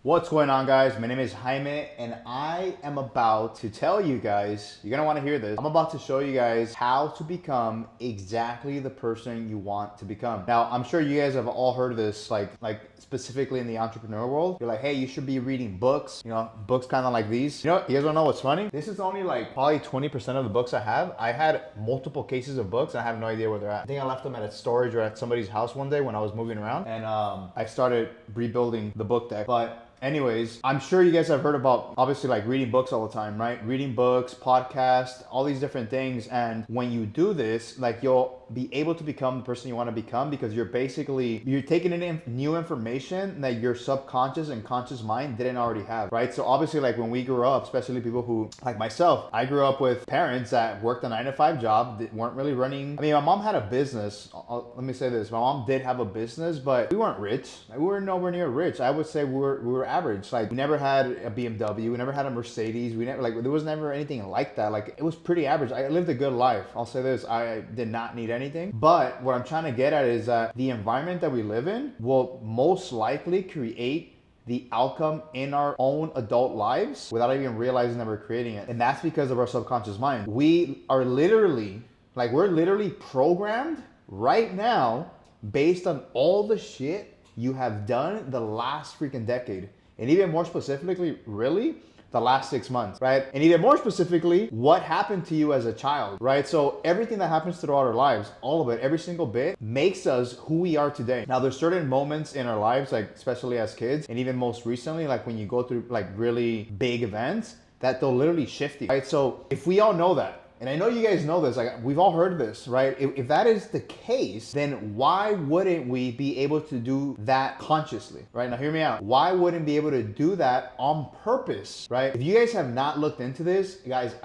What's going on, guys? My name is Jaime and I am about to tell you guys, you're gonna want to hear this. I'm about to show you guys how to become exactly the person you want to become. Now, I'm sure you guys have all heard of this, like specifically in the entrepreneur world. You're like, hey, you should be reading books, books kind of like these. You guys wanna know what's funny? This is only like probably 20% of the books I have. I had multiple cases of books and I have no idea where they're at. I think I left them at a storage or at somebody's house one day when I was moving around, and I started rebuilding the book deck. But anyways, I'm sure you guys have heard about obviously like reading books all the time, right? Reading books, podcasts, all these different things. And when you do this, like you'll be able to become the person you want to become because you're taking in new information that your subconscious and conscious mind didn't already have, right? So obviously like when we grew up, especially people who like myself, I grew up with parents that worked a 9-to-5 job that weren't really running. I mean, my mom had a business. Let me say this. My mom did have a business, but we weren't rich. We were nowhere near rich. I would say we were average. Like we never had a BMW, we never had a Mercedes, we never there was never anything like that. Like it was pretty average. I lived a good life. I'll say this, I did not need anything. But what I'm trying to get at is that the environment that we live in will most likely create the outcome in our own adult lives without even realizing that we're creating it. And that's because of our subconscious mind. We're literally programmed right now based on all the shit you have done the last freaking decade. And even more specifically, really, the last 6 months, right? And even more specifically, what happened to you as a child, right? So everything that happens throughout our lives, all of it, every single bit, makes us who we are today. Now, there's certain moments in our lives, like especially as kids, and even most recently, like when you go through like really big events, that they'll literally shift you, right? So if we all know that, and I know you guys know this, like we've all heard this, right? If that is the case, then why wouldn't we be able to do that consciously, right? Now hear me out. Why wouldn't be able to do that on purpose, right? If you guys have not looked into this, guys,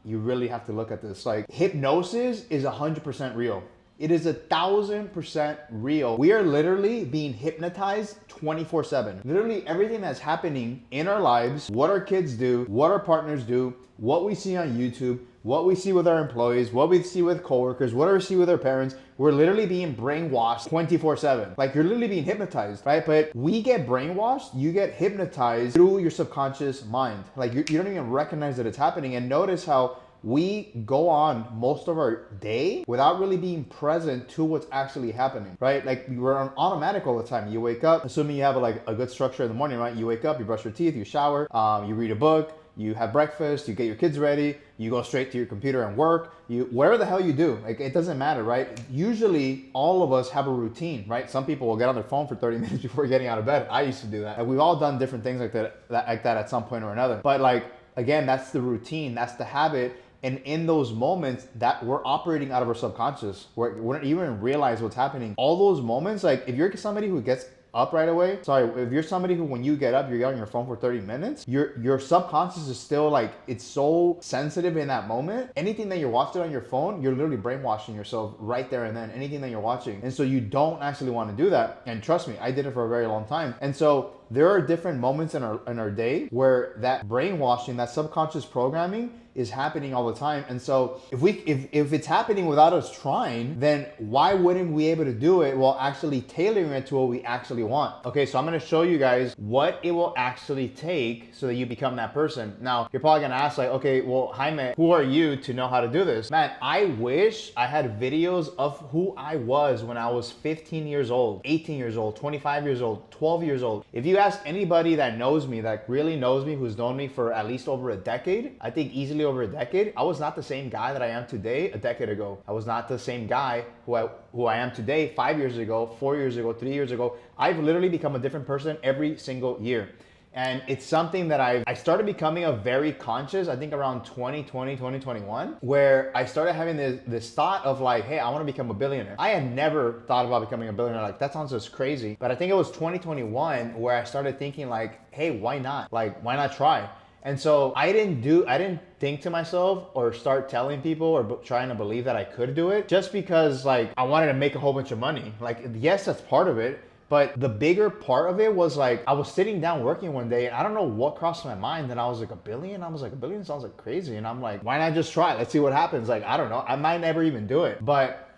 you really have to look at this. Like hypnosis is 100% real. It is 1,000% real. We are literally being hypnotized 24/7. Literally everything that's happening in our lives, what our kids do, what our partners do, what we see on YouTube, what we see with our employees, what we see with coworkers, what we see with our parents, we're literally being brainwashed 24/7. Like you're literally being hypnotized, right? But we get brainwashed, you get hypnotized through your subconscious mind. Like you don't even recognize that it's happening. And notice how we go on most of our day without really being present to what's actually happening, right? Like we're on automatic all the time. You wake up, assuming you have a good structure in the morning, right? You wake up, you brush your teeth, you shower, you read a book, you have breakfast, you get your kids ready, you go straight to your computer and work, whatever the hell you do, like it doesn't matter, right? Usually all of us have a routine, right? Some people will get on their phone for 30 minutes before getting out of bed. I used to do that. Like we've all done different things like that at some point or another. But like, again, that's the routine, that's the habit. And in those moments that we're operating out of our subconscious, we don't even realize what's happening. All those moments, like if you're somebody who gets up right away, if you're somebody who when you get up, you're on your phone for 30 minutes, your subconscious is still like, it's so sensitive in that moment. Anything that you're watching on your phone, you're literally brainwashing yourself right there and then, anything that you're watching. And so you don't actually want to do that. And trust me, I did it for a very long time. And so there are different moments in our day where that brainwashing, that subconscious programming is happening all the time. And so if it's happening without us trying, then why wouldn't we be able to do it while actually tailoring it to what we actually want? Okay, so I'm gonna show you guys what it will actually take so that you become that person. Now, you're probably gonna ask like, okay, well, Jaime, who are you to know how to do this? Man, I wish I had videos of who I was when I was 15 years old, 18 years old, 25 years old, 12 years old. If you ask anybody that knows me, that really knows me, who's known me for at least over a decade, I think easily over a decade, I was not the same guy that I am today a decade ago. I was not the same guy who I am today 5 years ago, 4 years ago, 3 years ago. I've literally become a different person every single year. And it's something that I started becoming a very conscious, I think around 2020, 2021, where I started having this thought of like, hey, I want to become a billionaire. I had never thought about becoming a billionaire. Like that sounds just crazy. But I think it was 2021 where I started thinking like, hey, why not? Like, why not try? And so I didn't think to myself or start telling people or trying to believe that I could do it just because like I wanted to make a whole bunch of money. Like, yes, that's part of it. But the bigger part of it was like, I was sitting down working one day and I don't know what crossed my mind. And I was like, $1 billion? I was like, $1 billion sounds like crazy. And I'm like, why not just try? Let's see what happens. Like, I don't know. I might never even do it. But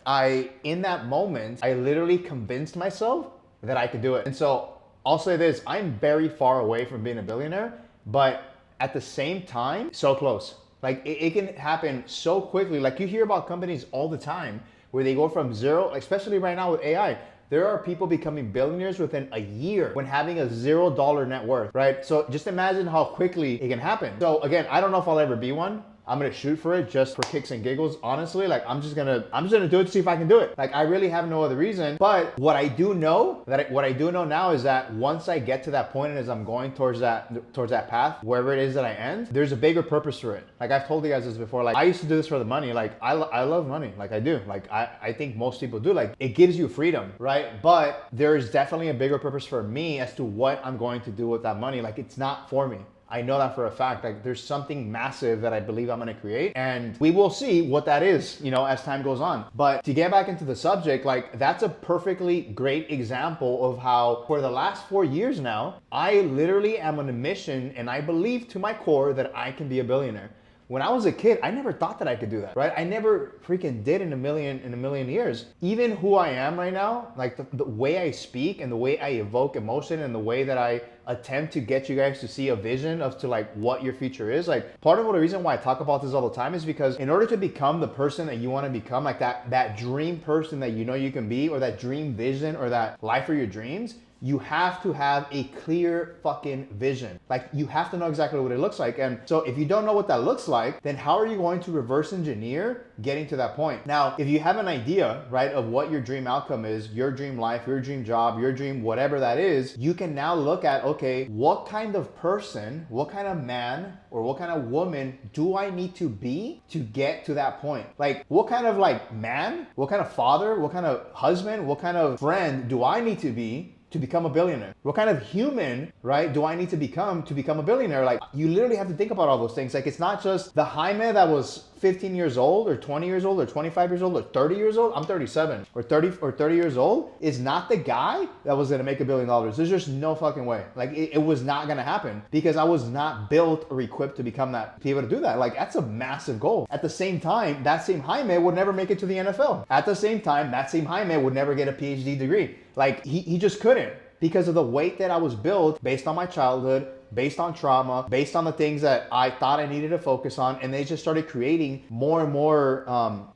in that moment, I literally convinced myself that I could do it. And so I'll say this, I'm very far away from being a billionaire, but at the same time, so close. Like it can happen so quickly. Like you hear about companies all the time where they go from zero, especially right now with AI. There are people becoming billionaires within a year when having a $0 net worth, right? So just imagine how quickly it can happen. So again, I don't know if I'll ever be one. I'm gonna shoot for it just for kicks and giggles. Honestly, like I'm just gonna do it to see if I can do it. Like I really have no other reason. But what I do know now is that once I get to that point and as I'm going towards that path, wherever it is that I end, there's a bigger purpose for it. Like I've told you guys this before. Like I used to do this for the money. Like I love money. Like I do. Like I think most people do. Like it gives you freedom, right? But there is definitely a bigger purpose for me as to what I'm going to do with that money. Like it's not for me. I know that for a fact. Like there's something massive that I believe I'm gonna create, and we will see what that is, you know, as time goes on. But to get back into the subject, like that's a perfectly great example of how for the last 4 years now, I literally am on a mission and I believe to my core that I can be a billionaire. When I was a kid, I never thought that I could do that, right? I never freaking did in a million years. Even who I am right now, like the way I speak and the way I evoke emotion and the way that I attempt to get you guys to see a vision of to like what your future is. Like part of the reason why I talk about this all the time is because in order to become the person that you want to become, like that dream person that you know you can be, or that dream vision or that life of your dreams, you have to have a clear fucking vision. Like you have to know exactly what it looks like. And so if you don't know what that looks like, then how are you going to reverse engineer getting to that point? Now, if you have an idea, right, of what your dream outcome is, your dream life, your dream job, your dream, whatever that is, you can now look at, okay, what kind of person, what kind of man or what kind of woman do I need to be to get to that point? Like what kind of like man, what kind of father, what kind of husband, what kind of friend do I need to be to become a billionaire? What kind of human, right, do I need to become a billionaire? Like you literally have to think about all those things. Like it's not just the Jaime that was 15 years old or 20 years old or 25 years old or 30 years old. I'm 37 or 30 years old is not the guy that was gonna make $1 billion. There's just no fucking way. Like it was not gonna happen because I was not built or equipped to become that, to be able to do that. Like that's a massive goal. At the same time, that same Jaime would never make it to the NFL. At the same time, that same Jaime would never get a PhD degree. Like he just couldn't because of the way that I was built based on my childhood, based on trauma, based on the things that I thought I needed to focus on. And they just started creating more and more,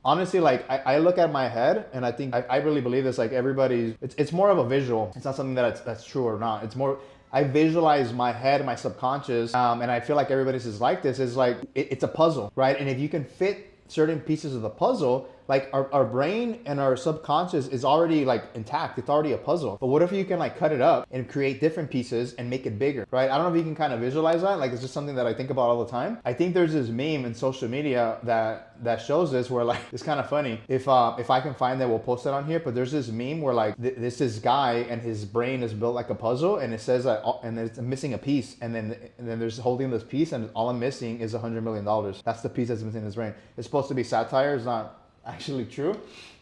honestly, like I look at my head and I think, I really believe this, like everybody's, it's more of a visual. It's not something that's true or not. It's more, I visualize my head, my subconscious, and I feel like everybody's is like this, is like, it's a puzzle, right? And if you can fit certain pieces of the puzzle, like our brain and our subconscious is already like intact. It's already a puzzle. But what if you can like cut it up and create different pieces and make it bigger, right? I don't know if you can kind of visualize that. Like it's just something that I think about all the time. I think there's this meme in social media that shows this where like, it's kind of funny. If I can find it, we'll post it on here. But there's this meme where like this guy and his brain is built like a puzzle, and it says that, and it's missing a piece, and then there's holding this piece, and all I'm missing is $100 million. That's the piece that's missing in his brain. It's supposed to be satire. It's not actually true,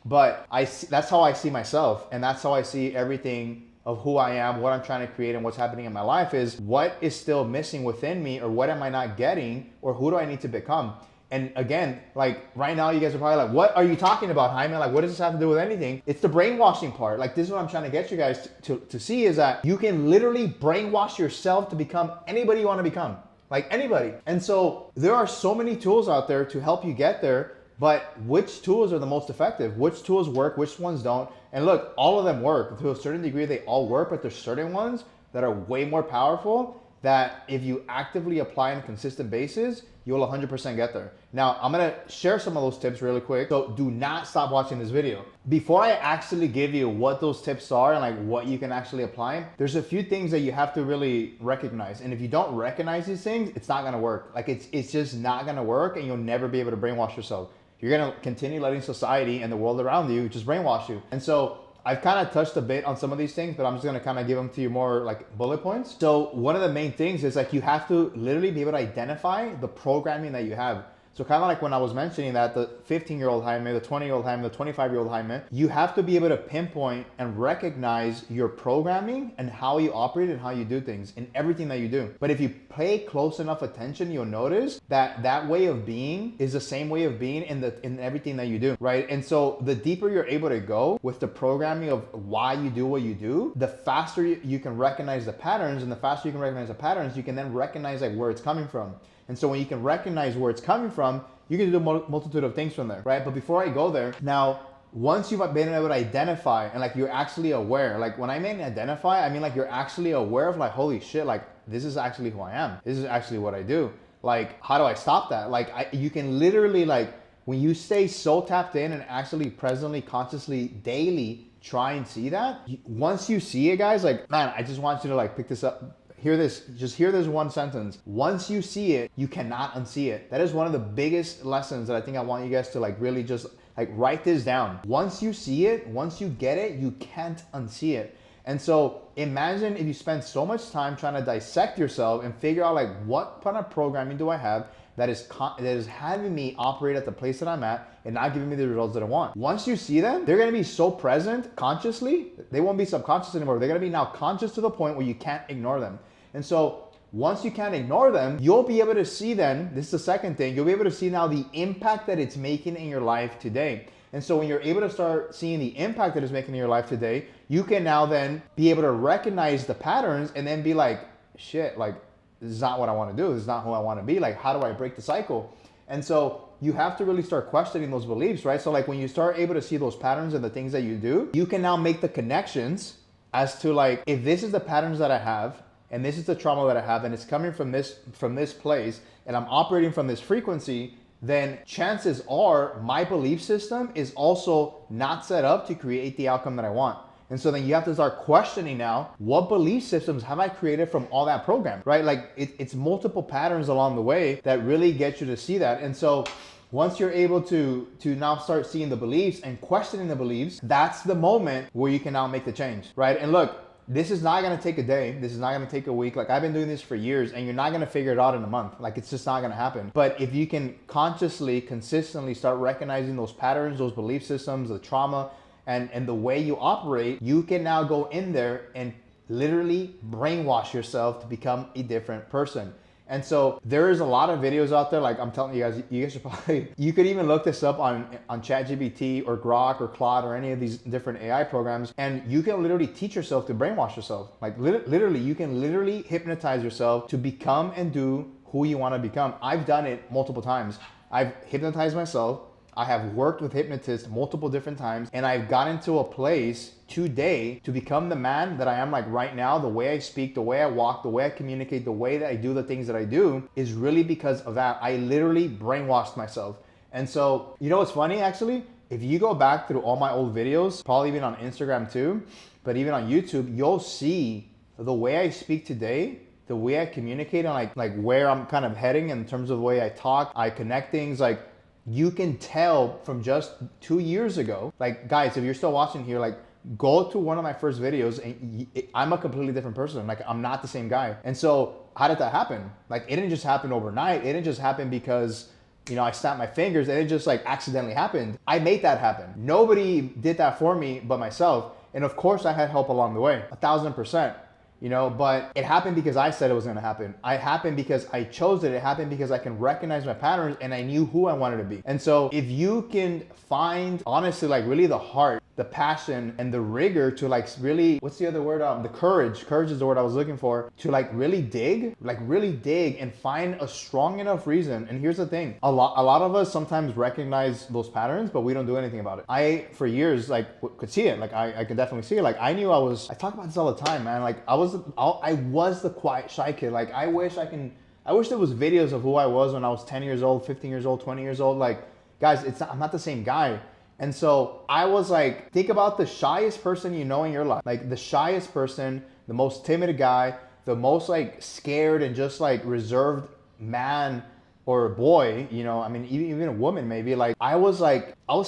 but that's how I see myself, and that's how I see everything of who I am, what I'm trying to create, and what's happening in my life is what is still missing within me, or what am I not getting, or who do I need to become? And again, like right now you guys are probably like, what are you talking about, Jaime? Like what does this have to do with anything? It's the brainwashing part. Like this is what I'm trying to get you guys to see, is that you can literally brainwash yourself to become anybody you want to become, like anybody. And so there are so many tools out there to help you get there. But which tools are the most effective? Which tools work? Which ones don't? And look, all of them work. To a certain degree, they all work, but there's certain ones that are way more powerful that if you actively apply on a consistent basis, you'll 100% get there. Now, I'm gonna share some of those tips really quick. So do not stop watching this video. Before I actually give you what those tips are and like what you can actually apply, there's a few things that you have to really recognize. And if you don't recognize these things, it's not gonna work. Like it's just not gonna work, and you'll never be able to brainwash yourself. You're gonna continue letting society and the world around you just brainwash you. And so I've kind of touched a bit on some of these things, but I'm just gonna kind of give them to you more like bullet points. So one of the main things is like you have to literally be able to identify the programming that you have. So kind of like when I was mentioning that the 15-year-old Jaime, the 20-year-old Jaime, the 25-year-old Jaime, you have to be able to pinpoint and recognize your programming and how you operate and how you do things in everything that you do. But if you pay close enough attention, you'll notice that that way of being is the same way of being in everything that you do, right? And so the deeper you're able to go with the programming of why you do what you do, the faster you can recognize the patterns, and the faster you can recognize the patterns, you can then recognize like where it's coming from. And so when you can recognize where it's coming from, you can do a multitude of things from there, right? But before I go there, now, once you've been able to identify and like you're actually aware, like when I mean identify, I mean like you're actually aware of like, holy shit, like this is actually who I am. This is actually what I do. Like, how do I stop that? Like you can literally like, when you stay so tapped in and actually presently, consciously, daily try and see that, once you see it, guys, like, man, I just want you to like pick this up. Hear this, just hear this one sentence. Once you see it, you cannot unsee it. That is one of the biggest lessons that I think I want you guys to like really just like write this down. Once you see it, once you get it, you can't unsee it. And so imagine if you spend so much time trying to dissect yourself and figure out like what kind of programming do I have that is having me operate at the place that I'm at and not giving me the results that I want. Once you see them, they're gonna be so present consciously, they won't be subconscious anymore. They're gonna be now conscious to the point where you can't ignore them. And so once you can't ignore them, you'll be able to see then, this is the second thing, you'll be able to see now the impact that it's making in your life today. And so when you're able to start seeing the impact that it's making in your life today, you can now then be able to recognize the patterns and then be like, shit, like this is not what I want to do. This is not who I want to be. Like, how do I break the cycle? And so you have to really start questioning those beliefs, right? So like when you start able to see those patterns and the things that you do, you can now make the connections as to like, if this is the patterns that I have, and this is the trauma that I have, and it's coming from this place, and I'm operating from this frequency, then chances are my belief system is also not set up to create the outcome that I want. And so then you have to start questioning now, what belief systems have I created from all that program, right? Like it's multiple patterns along the way that really get you to see that. And so once you're able to now start seeing the beliefs and questioning the beliefs, that's the moment where you can now make the change, right? And look, this is not gonna take a day. This is not gonna take a week. Like I've been doing this for years and you're not gonna figure it out in a month. Like it's just not gonna happen. But if you can consciously, consistently start recognizing those patterns, those belief systems, the trauma, and the way you operate, you can now go in there and literally brainwash yourself to become a different person. And so there is a lot of videos out there, like I'm telling you guys should probably, you could even look this up on ChatGPT or Grok or Claude or any of these different AI programs, and you can literally teach yourself to brainwash yourself. Like literally, you can literally hypnotize yourself to become and do who you want to become. I've done it multiple times. I've hypnotized myself. I have worked with hypnotists multiple different times, and I've gotten to a place today to become the man that I am like right now. The way I speak, the way I walk, the way I communicate, the way that I do the things that I do is really because of that. I literally brainwashed myself. And so, you know what's funny actually? If you go back through all my old videos, probably even on Instagram too, but even on YouTube, you'll see the way I speak today, the way I communicate, and like where I'm kind of heading in terms of the way I talk, I connect things, like you can tell from just 2 years ago. Like guys, if you're still watching here, like go to one of my first videos and I'm a completely different person. Like I'm not the same guy. And so how did that happen? Like it didn't just happen overnight. It didn't just happen because, you know, I snapped my fingers. It didn't just like accidentally happen. I made that happen. Nobody did that for me but myself. And of course I had help along the way, 1,000%. You know, but it happened because I said it was gonna happen. It happened because I chose it. It happened because I can recognize my patterns and I knew who I wanted to be. And so if you can find, honestly, like really the heart, the passion, and the rigor to like really, what's the other word? The courage. Courage is the word I was looking for. To like really dig and find a strong enough reason. And here's the thing, a lot of us sometimes recognize those patterns, but we don't do anything about it. I, for years, like could see it. Like I could definitely see it. Like I knew I talk about this all the time, man. Like I was the quiet, shy kid. Like I wish there was videos of who I was when I was 10 years old, 15 years old, 20 years old. Like guys, I'm not the same guy. And so I was like, think about the shyest person you know in your life. Like the shyest person, the most timid guy, the most like scared and just like reserved man or a boy, you know, I mean, even a woman maybe. Like I was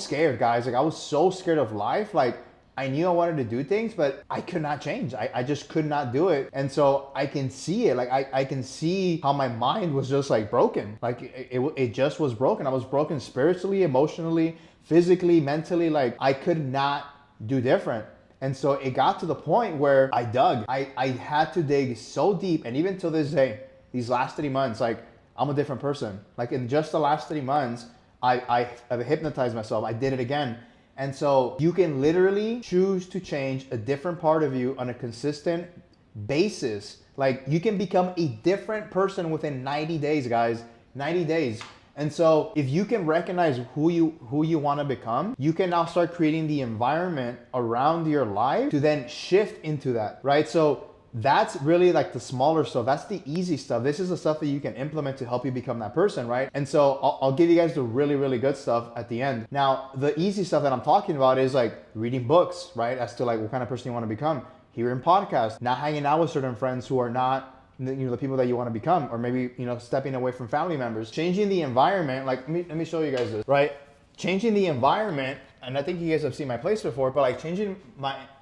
scared, guys. Like I was so scared of life. Like I knew I wanted to do things, but I could not change. I just could not do it. And so I can see it. Like I can see how my mind was just like broken. Like it just was broken. I was broken spiritually, emotionally, physically, mentally. Like I could not do different. And so it got to the point where I dug. I had to dig so deep. And even till this day, these last 3 months, like I'm a different person. Like in just the last 3 months, I've hypnotized myself. I did it again. And so you can literally choose to change a different part of you on a consistent basis. Like you can become a different person within 90 days, guys. 90 days. And so if you can recognize who you want to become, you can now start creating the environment around your life to then shift into that, right? So that's really like the smaller stuff. That's the easy stuff. This is the stuff that you can implement to help you become that person, right? And so I'll give you guys the really, really good stuff at the end. Now, the easy stuff that I'm talking about is like reading books, right? As to like what kind of person you want to become. Hearing podcasts, not hanging out with certain friends who are not the people that you want to become, or maybe, stepping away from family members, changing the environment. Like, let me show you guys this, right? Changing the environment. And I think you guys have seen my place before, but like changing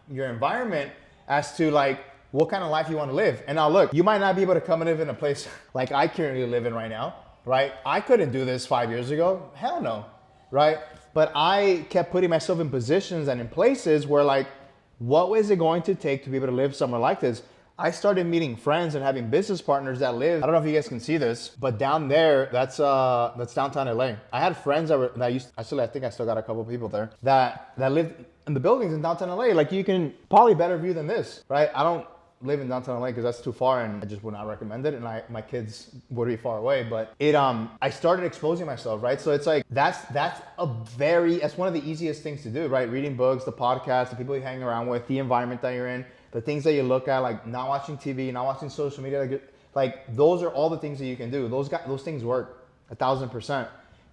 your environment as to like, what kind of life you want to live. And now look, you might not be able to come and live in a place like I currently live in right now, right? I couldn't do this 5 years ago. Hell no, right? But I kept putting myself in positions and in places where like, what was it going to take to be able to live somewhere like this? I started meeting friends and having business partners that live, I don't know if you guys can see this, but down there, that's downtown LA. I had friends I think I still got a couple of people there that lived in the buildings in downtown LA. Like you can probably better view than this, right? I don't live in downtown LA because that's too far and I just would not recommend it, and my kids would be far away. But I started exposing myself, right? So it's like that's one of the easiest things to do, right? Reading books, the podcasts, the people you hang around with, the environment that you're in, the things that you look at, like not watching TV, not watching social media, like those are all the things that you can do. Those things work 1,000%.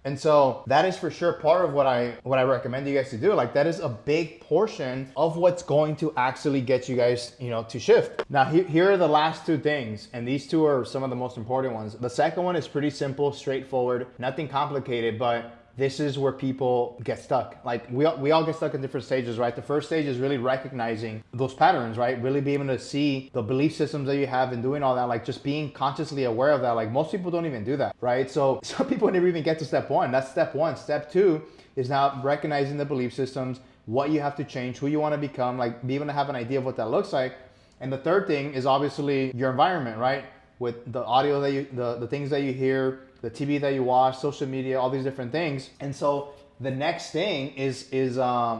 And so that is for sure part of what I recommend you guys to do. Like that is a big portion of what's going to actually get you guys, to shift. Now here are the last two things, and these two are some of the most important ones. The second one is pretty simple, straightforward, nothing complicated, but this is where people get stuck. Like we all get stuck in different stages, right? The first stage is really recognizing those patterns, right? Really being able to see the belief systems that you have and doing all that, like just being consciously aware of that. Like most people don't even do that, right? So some people never even get to step one. That's step one. Step two is now recognizing the belief systems, what you have to change, who you want to become, like be able to have an idea of what that looks like. And the third thing is obviously your environment, right? With the audio the things that you hear, the TV that you watch, social media, all these different things. And so the next thing is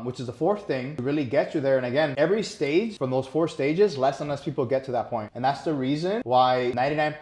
which is the fourth thing, to really get you there. And again, every stage from those 4 stages, less and less people get to that point. And that's the reason why 99%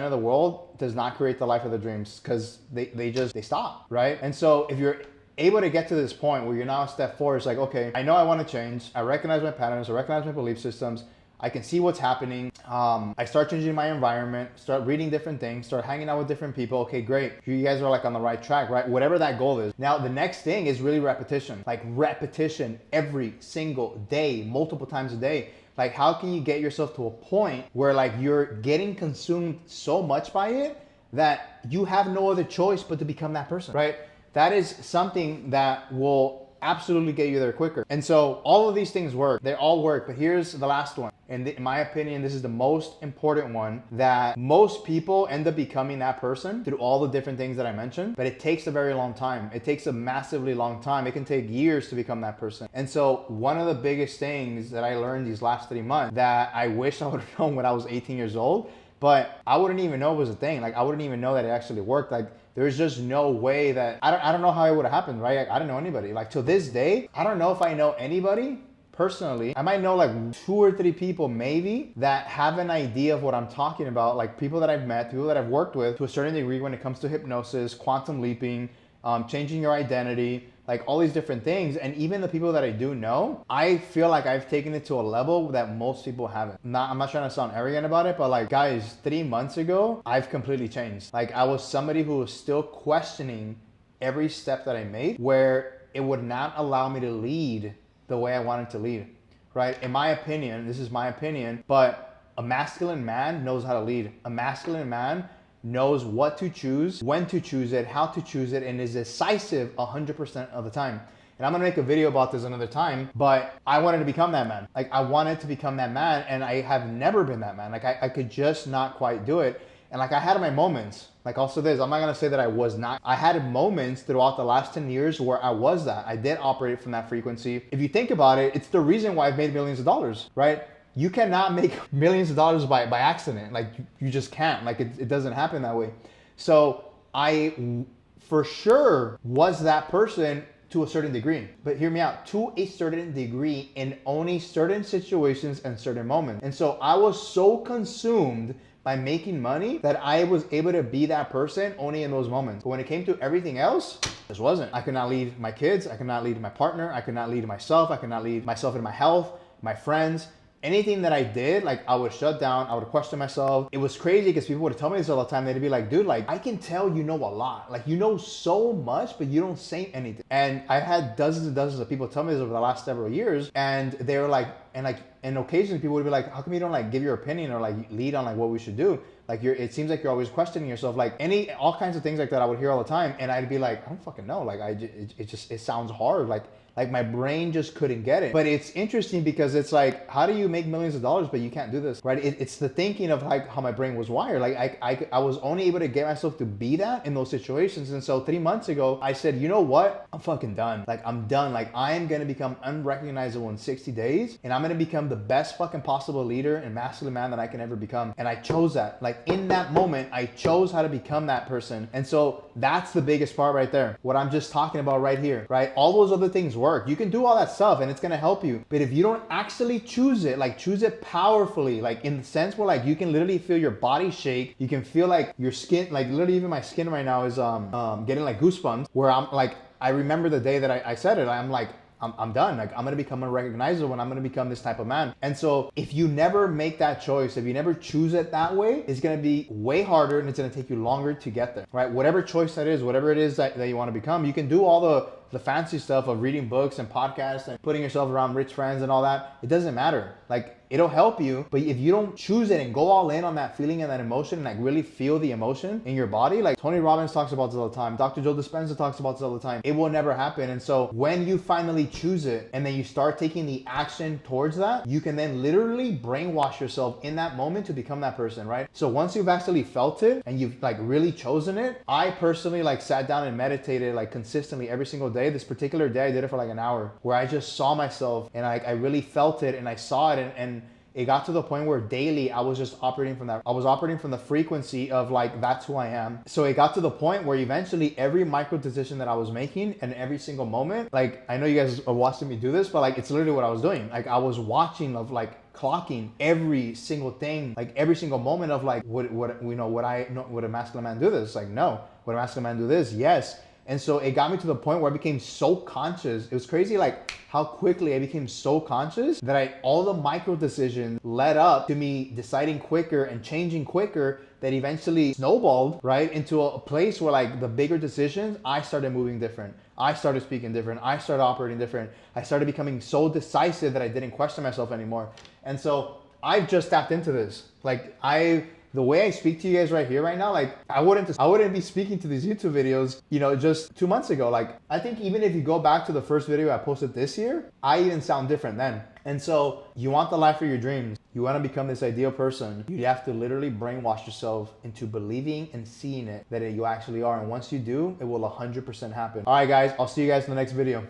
of the world does not create the life of their dreams, because they stop, right? And so if you're able to get to this point where you're now at step 4, it's like, okay, I know I want to change. I recognize my patterns. I recognize my belief systems. I can see what's happening. I start changing my environment, start reading different things, start hanging out with different people. Okay, great. You guys are like on the right track, right? Whatever that goal is. Now, the next thing is really repetition. Like repetition every single day, multiple times a day. Like how can you get yourself to a point where like you're getting consumed so much by it that you have no other choice but to become that person, right? That is something that will absolutely get you there quicker. And so all of these things work. They all work, but here's the last one. And in my opinion, this is the most important one, that most people end up becoming that person through all the different things that I mentioned, but it takes a very long time. It takes a massively long time. It can take years to become that person. And so one of the biggest things that I learned these last 3 months that I wish I would have known when I was 18 years old, but I wouldn't even know it was a thing. Like I wouldn't even know that it actually worked. Like there's just no way that, I don't know how it would have happened, right? I don't know anybody. Like to this day, I don't know if I know anybody personally. I might know like 2 or 3 people maybe that have an idea of what I'm talking about. Like people that I've met, people that I've worked with to a certain degree when it comes to hypnosis, quantum leaping, changing your identity, like all these different things. And even the people that I do know, I feel like I've taken it to a level that most people haven't. I'm not trying to sound arrogant about it, but like guys, 3 months ago, I've completely changed. Like I was somebody who was still questioning every step that I made, where it would not allow me to lead the way I wanted to lead, right? In my opinion, this is my opinion, but a masculine man knows how to lead. A masculine man knows what to choose, when to choose it, how to choose it, and is decisive 100% of the time. And I'm gonna make a video about this another time, but I wanted to become that man. Like, I wanted to become that man, and I have never been that man. Like, I could just not quite do it. And like, I had my moments. Like, also this, I'm not gonna say that I was not. I had moments throughout the last 10 years where I was that. I did operate from that frequency. If you think about it, it's the reason why I've made millions of dollars, right? You cannot make millions of dollars by accident. Like, you just can't. Like, it doesn't happen that way. So I for sure was that person to a certain degree. But hear me out, to a certain degree in only certain situations and certain moments. And so I was so consumed by making money that I was able to be that person only in those moments. But when it came to everything else, just wasn't. I could not lead my kids. I could not lead my partner. I could not lead myself. I could not lead myself in my health, my friends. Anything that I did, like, I would shut down, I would question myself. It was crazy because people would tell me this all the time. They'd be like, dude, like, I can tell you know a lot. Like, you know so much, but you don't say anything. And I've had dozens and dozens of people tell me this over the last several years. And they were like, and occasionally people would be like, how come you don't like give your opinion or like lead on like what we should do? Like, it seems like you're always questioning yourself. Like, all kinds of things like that I would hear all the time. And I'd be like, I don't fucking know. Like, it sounds hard. Like my brain just couldn't get it. But it's interesting because it's like, how do you make millions of dollars, but you can't do this, right? It's the thinking of like how my brain was wired. Like I was only able to get myself to be that in those situations. And so 3 months ago, I said, you know what? I'm fucking done. Like, I'm done. Like, I am going to become unrecognizable in 60 days. And I'm going to become the best fucking possible leader and masculine man that I can ever become. And I chose that. Like, in that moment, I chose how to become that person. And so that's the biggest part right there. What I'm just talking about right here, right? All those other things work. You can do all that stuff and it's gonna help you. But if you don't actually choose it, like, choose it powerfully, like in the sense where like you can literally feel your body shake, you can feel like your skin, like literally even my skin right now is getting like goosebumps, where I'm like, I remember the day that I said it, I'm like, I'm done. Like, I'm gonna become unrecognizable and I'm gonna become this type of man. And so if you never make that choice, if you never choose it that way, it's gonna be way harder and it's gonna take you longer to get there, right? Whatever choice that is, whatever it is that you wanna become, you can do all the fancy stuff of reading books and podcasts and putting yourself around rich friends and all that. It doesn't matter. Like, it'll help you, but if you don't choose it and go all in on that feeling and that emotion and like really feel the emotion in your body, like Tony Robbins talks about this all the time, Dr. Joe Dispenza talks about this all the time, it will never happen. And so when you finally choose it and then you start taking the action towards that, you can then literally brainwash yourself in that moment to become that person, right? So once you've actually felt it and you've like really chosen it, I personally like sat down and meditated like consistently every single day. This particular day, I did it for like an hour, where I just saw myself and I really felt it and I saw it, and it got to the point where daily I was just operating from that. I was operating from the frequency of like, that's who I am. So it got to the point where eventually every micro decision that I was making and every single moment, like, I know you guys are watching me do this, but like, it's literally what I was doing. Like, I was watching of like clocking every single thing, like every single moment of like, would a masculine man do this? Like, no. Would a masculine man do this? Yes. And so it got me to the point where I became so conscious. It was crazy, like how quickly I became so conscious that all the micro decisions led up to me deciding quicker and changing quicker, that eventually snowballed right into a place where like the bigger decisions, I started moving different. I started speaking different. I started operating different. I started becoming so decisive that I didn't question myself anymore. And so I've just tapped into this. Like, the way I speak to you guys right here, right now, like I wouldn't be speaking to these YouTube videos, just 2 months ago. Like, I think even if you go back to the first video I posted this year, I even sound different then. And so you want the life of your dreams. You want to become this ideal person. You have to literally brainwash yourself into believing and seeing it that you actually are. And once you do, it will 100% happen. All right, guys, I'll see you guys in the next video.